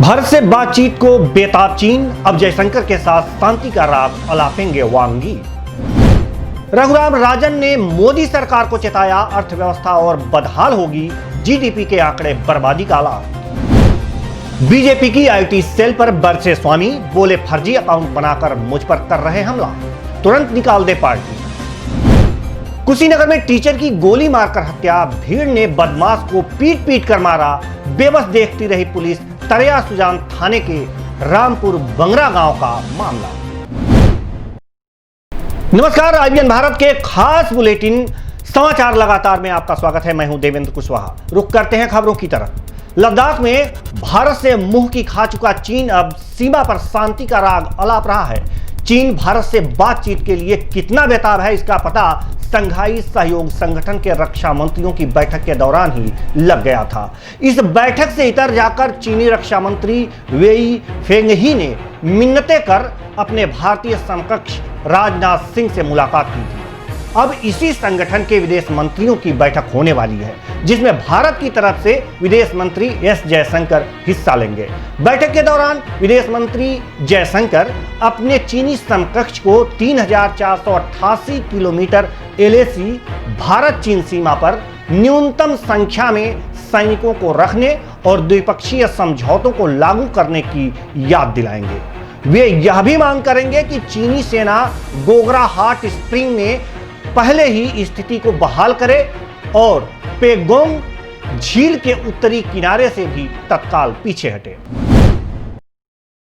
भारत से बातचीत को बेताब चीन, अब जयशंकर के साथ शांति का राग अलापेंगे वांगी। रघुराम राजन ने मोदी सरकार को चेताया, अर्थव्यवस्था और बदहाल होगी, जीडीपी के आंकड़े बर्बादी का आलाम। बीजेपी की आईटी सेल पर बरसे स्वामी, बोले फर्जी अकाउंट बनाकर मुझ पर कर रहे हमला, तुरंत निकाल दे पार्टी। कुशीनगर में टीचर की गोली मारकर हत्या, भीड़ ने बदमाश को पीट पीट कर मारा, बेबस देखती रही पुलिस, तरिया सुजान थाने के रामपुर बंगरा गांव का मामला। नमस्कार, आईबीएन भारत के खास बुलेटिन समाचार लगातार में आपका स्वागत है। मैं हूं देवेंद्र कुशवाहा। रुक करते हैं खबरों की तरफ। लद्दाख में भारत से मुंह की खा चुका चीन अब सीमा पर शांति का राग अलाप रहा है। चीन भारत से बातचीत के लिए कितना बेताब है, इसका पता शंघाई सहयोग संगठन के रक्षा मंत्रियों की बैठक के दौरान ही लग गया था। इस बैठक से इतर जाकर चीनी रक्षा मंत्री वेई फेंगही ने मिन्नतें कर अपने भारतीय समकक्ष राजनाथ सिंह से मुलाकात की थी। अब इसी संगठन के विदेश मंत्रियों की बैठक होने वाली है, जिसमें भारत की तरफ से विदेश मंत्री एस जयशंकर हिस्सा लेंगे। बैठक के दौरान विदेश मंत्री जयशंकर अपने चीनी समकक्ष को 3488 किलोमीटर एलएसी भारत चीन सीमा पर न्यूनतम संख्या में सैनिकों को रखने और द्विपक्षीय समझौतों को लागू करने की याद दिलाएंगे। वे यह भी मांग करेंगे कि चीनी सेना गोगरा हॉट स्प्रिंग में पहले ही स्थिति को बहाल करे और पेगोंग झील के उत्तरी किनारे से भी तत्काल पीछे हटे।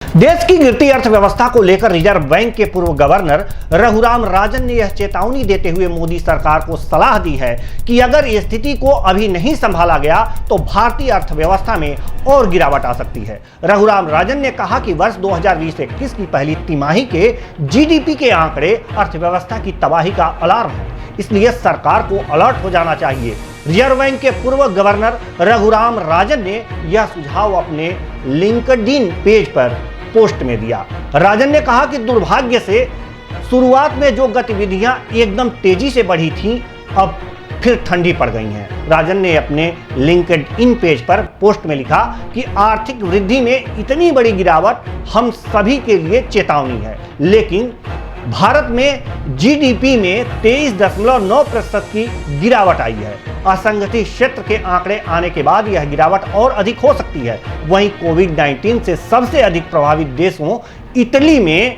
देश की गिरती अर्थव्यवस्था को लेकर रिजर्व बैंक के पूर्व गवर्नर रघुराम राजन ने यह चेतावनी देते हुए मोदी सरकार को सलाह दी है कि अगर स्थिति को अभी नहीं संभाला गया तो भारतीय अर्थव्यवस्था में और गिरावट आ सकती है। रघुराम राजन ने कहा कि वर्ष 2020-21 की पहली तिमाही के जीडीपी के आंकड़े अर्थव्यवस्था की तबाही का अलार्म है, इसलिए सरकार को अलर्ट हो जाना चाहिए। रिजर्व बैंक के पूर्व गवर्नर रघुराम राजन ने यह सुझाव अपने लिंक्डइन पेज पर पोस्ट में दिया। राजन ने कहा कि दुर्भाग्य से शुरुआत में जो गतिविधियां एकदम तेजी से बढ़ी थीं, अब फिर ठंडी पड़ गई हैं। राजन ने अपने लिंक्डइन पेज पर पोस्ट में लिखा कि आर्थिक वृद्धि में इतनी बड़ी गिरावट हम सभी के लिए चेतावनी है, लेकिन भारत में जीडीपी में 23.9% की गिरावट आई है। असंगठित क्षेत्र के आंकड़े आने के बाद यह गिरावट और अधिक हो सकती है। वहीं कोविड-19 से सबसे अधिक प्रभावित देशों इटली में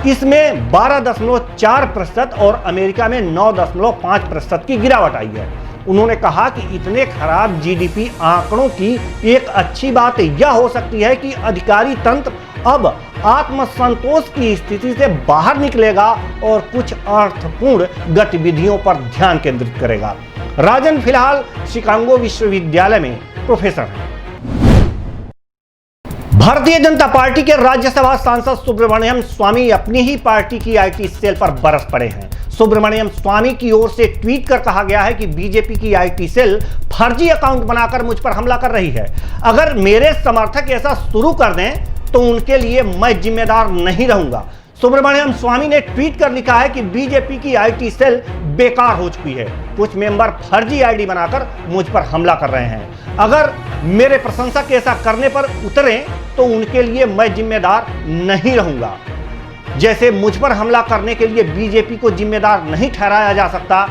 इसमें 12.4% और अमेरिका में 9.5% की गिरावट आई है। उन्होंने कहा कि इतने खराब जीडीपी आंकड़ों की एक अच्छी बात यह हो सकती है कि अधिकारी तंत्र अब आत्मसंतोष की स्थिति से बाहर निकलेगा और कुछ अर्थपूर्ण गतिविधियों पर ध्यान केंद्रित करेगा। राजन फिलहाल शिकागो विश्वविद्यालय में प्रोफेसर हैं। भारतीय जनता पार्टी के राज्यसभा सांसद सुब्रमण्यम स्वामी अपनी ही पार्टी की आईटी सेल पर बरस पड़े हैं। सुब्रमण्यम स्वामी की ओर से ट्वीट कर कहा गया है कि बीजेपी की आईटी सेल फर्जी अकाउंट बनाकर मुझ पर हमला कर रही है। अगर मेरे समर्थक ऐसा शुरू कर दें तो उनके लिए मैं जिम्मेदार नहीं रहूंगा। सुब्रमण्यम स्वामी ने ट्वीट कर लिखा है कि बीजेपी की आईटी सेल बेकार हो चुकी है। कुछ मेंबर फर्जी आईडी बनाकर मुझ पर हमला कर रहे हैं। अगर मेरे प्रशंसक ऐसा करने पर उतरे तो उनके लिए मैं जिम्मेदार नहीं रहूंगा। जैसे मुझ पर हमला करने के लिए बीजेपी को जिम्मेदार नहीं ठहराया जा सकता।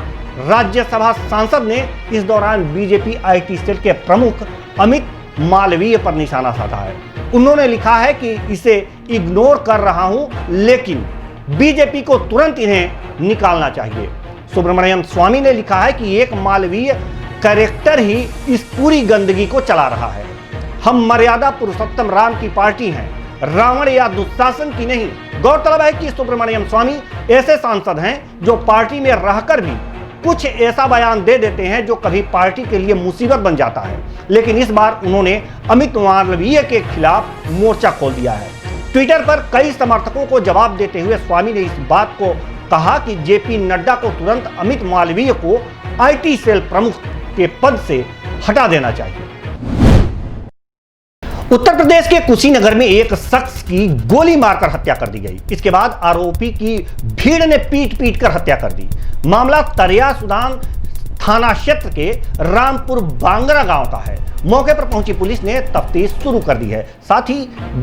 राज्यसभा सांसद ने इस दौरान बीजेपी आईटी सेल के प्रमुख अमित मालवीय पर निशाना साधा है। उन्होंने लिखा है कि इसे इग्नोर कर रहा हूं, लेकिन बीजेपी को तुरंत इन्हें निकालना चाहिए। सुब्रमण्यम स्वामी ने लिखा है कि एक मालवीय कैरेक्टर ही इस पूरी गंदगी को चला रहा है। हम मर्यादा पुरुषोत्तम राम की पार्टी हैं, रावण या दुशासन की नहीं। गौरतलब है कि सुब्रमण्यम स्वामी ऐसे सांसद हैं जो पार्टी में रहकर भी कुछ ऐसा बयान दे देते हैं जो कभी पार्टी के लिए मुसीबत बन जाता है, लेकिन इस बार उन्होंने अमित मालवीय के खिलाफ मोर्चा खोल दिया है। ट्विटर पर कई समर्थकों को जवाब देते हुए स्वामी ने इस बात को कहा कि जेपी नड्डा को तुरंत अमित मालवीय को आईटी सेल प्रमुख के पद से हटा देना चाहिए। उत्तर प्रदेश के कुशीनगर में एक शख्स की गोली मारकर हत्या कर दी गई। इसके बाद आरोपी की भीड़ ने पीट पीट कर हत्या कर दी। मामला तरिया सुजान थाना क्षेत्र के रामपुर बांगरा गांव का है। मौके पर पहुंची पुलिस ने तफ्तीश शुरू कर दी है। साथ ही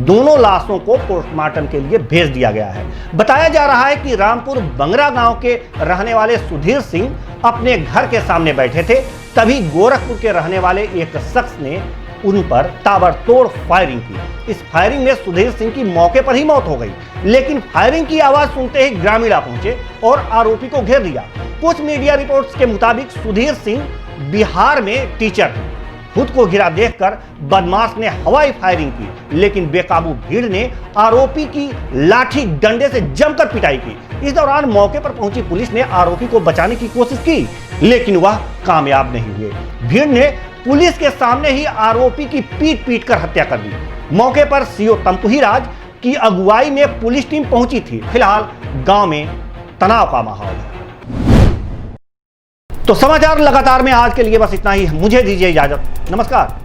दोनों लाशों को पोस्टमार्टम के लिए भेज दिया गया है। बताया जा रहा है कि रामपुर बांगरा गांव के रहने वाले सुधीर सिंह अपने घर के सामने बैठे थे, तभी गोरखपुर के रहने वाले एक शख्स ने उन पर ताबड़तोड़ फायरिंग की। इस फायरिंग में सुधीर सिंह की मौके पर ही मौत हो गई, लेकिन फायरिंग की आवाज सुनते ही ग्रामीण आ पहुंचे और आरोपी को घेर लिया। कुछ मीडिया रिपोर्ट्स के मुताबिक सुधीर सिंह बिहार में टीचर थे। खुद को घिरा देखकर बदमाश ने हवाई फायरिंग की, लेकिन बेकाबू भीड़ ने आरोपी की लाठी डंडे से जमकर पिटाई की। इस दौरान मौके पर पहुंची पुलिस ने आरोपी को बचाने की कोशिश की, लेकिन वह कामयाब नहीं हुए। भीड़ ने पुलिस के सामने ही आरोपी की पीट कर हत्या कर दी। मौके पर सीओ तंपुहीराज की अगुवाई में पुलिस टीम पहुंची थी। फिलहाल गांव में तनाव का माहौल है। तो समाचार लगातार में आज के लिए बस इतना ही। मुझे दीजिए इजाजत। नमस्कार।